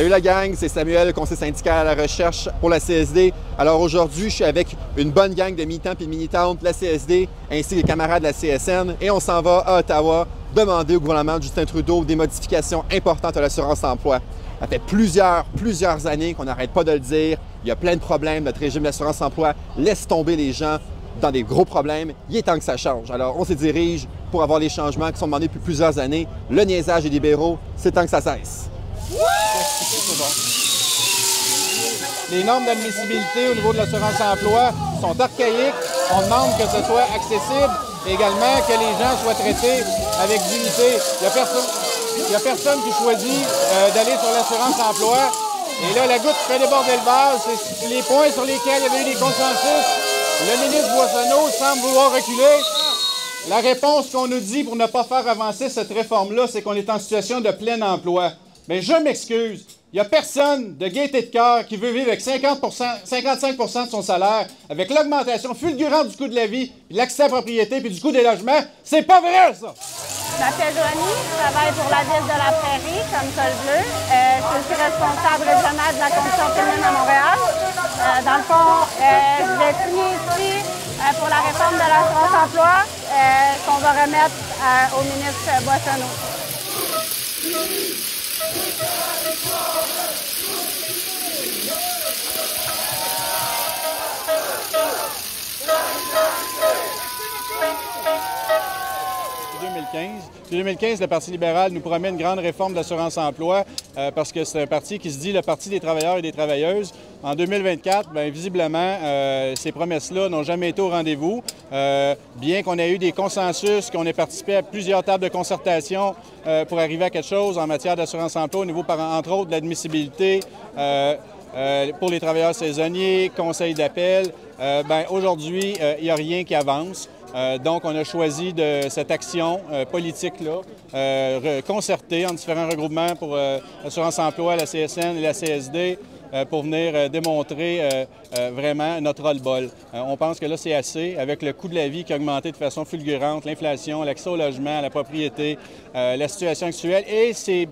Salut la gang, c'est Samuel, conseiller syndical à la recherche pour la CSD. Alors aujourd'hui, je suis avec une bonne gang de militants et de militantes de la CSD ainsi que les camarades de la CSN et on s'en va à Ottawa demander au gouvernement de Justin Trudeau des modifications importantes à l'assurance-emploi. Ça fait plusieurs années qu'on n'arrête pas de le dire. Il y a plein de problèmes. Notre régime d'assurance-emploi laisse tomber les gens dans des gros problèmes. Il est temps que ça change. Alors, on se dirige pour avoir les changements qui sont demandés depuis plusieurs années. Le niaisage des libéraux, c'est temps que ça cesse. Les normes d'admissibilité au niveau de l'assurance-emploi sont archaïques. On demande que ce soit accessible et également que les gens soient traités avec dignité. Il n'y a personne qui choisit d'aller sur l'assurance-emploi. Et là, la goutte qui fait déborder le vase, c'est les points sur lesquels il y avait eu des consensus. Le ministre Boissonneau semble vouloir reculer. La réponse qu'on nous dit pour ne pas faire avancer cette réforme-là, c'est qu'on est en situation de plein emploi. Mais je m'excuse, il n'y a personne de gaieté de cœur qui veut vivre avec 55 de son salaire, avec l'augmentation fulgurante du coût de la vie, l'accès à la propriété puis du coût des logements. C'est pas vrai, ça! Je m'appelle Joanie, je travaille pour la ville de la Prairie comme col bleu. Je suis responsable régionale de la condition féminine à Montréal. Dans le fond, je vais signer ici pour la réforme de l'assurance-emploi qu'on va remettre au ministre Boissonneau. Depuis 2015, le Parti libéral nous promet une grande réforme de l'assurance-emploi parce que c'est un parti qui se dit le Parti des travailleurs et des travailleuses. En 2024, bien, visiblement, ces promesses-là n'ont jamais été au rendez-vous. Bien qu'on ait eu des consensus, qu'on ait participé à plusieurs tables de concertation pour arriver à quelque chose en matière d'assurance-emploi au niveau, entre autres, de l'admissibilité pour les travailleurs saisonniers, conseil d'appel, aujourd'hui, il n'y a rien qui avance. Donc, on a choisi de cette action politique-là, concertée en différents regroupements pour l'assurance-emploi, la CSN et la CSD, pour venir démontrer vraiment notre ras-le-bol. On pense que là, c'est assez, avec le coût de la vie qui a augmenté de façon fulgurante, l'inflation, l'accès au logement, à la propriété, la situation actuelle et ces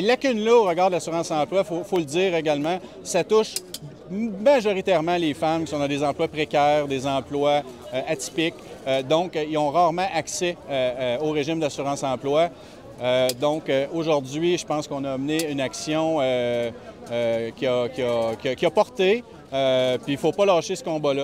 lacunes-là au regard de l'assurance-emploi, il faut le dire également, ça touche majoritairement les femmes qui sont dans des emplois précaires, des emplois atypiques. Donc, ils ont rarement accès au régime d'assurance-emploi. Donc, aujourd'hui, je pense qu'on a mené une action qui a porté, puis il ne faut pas lâcher ce combat-là.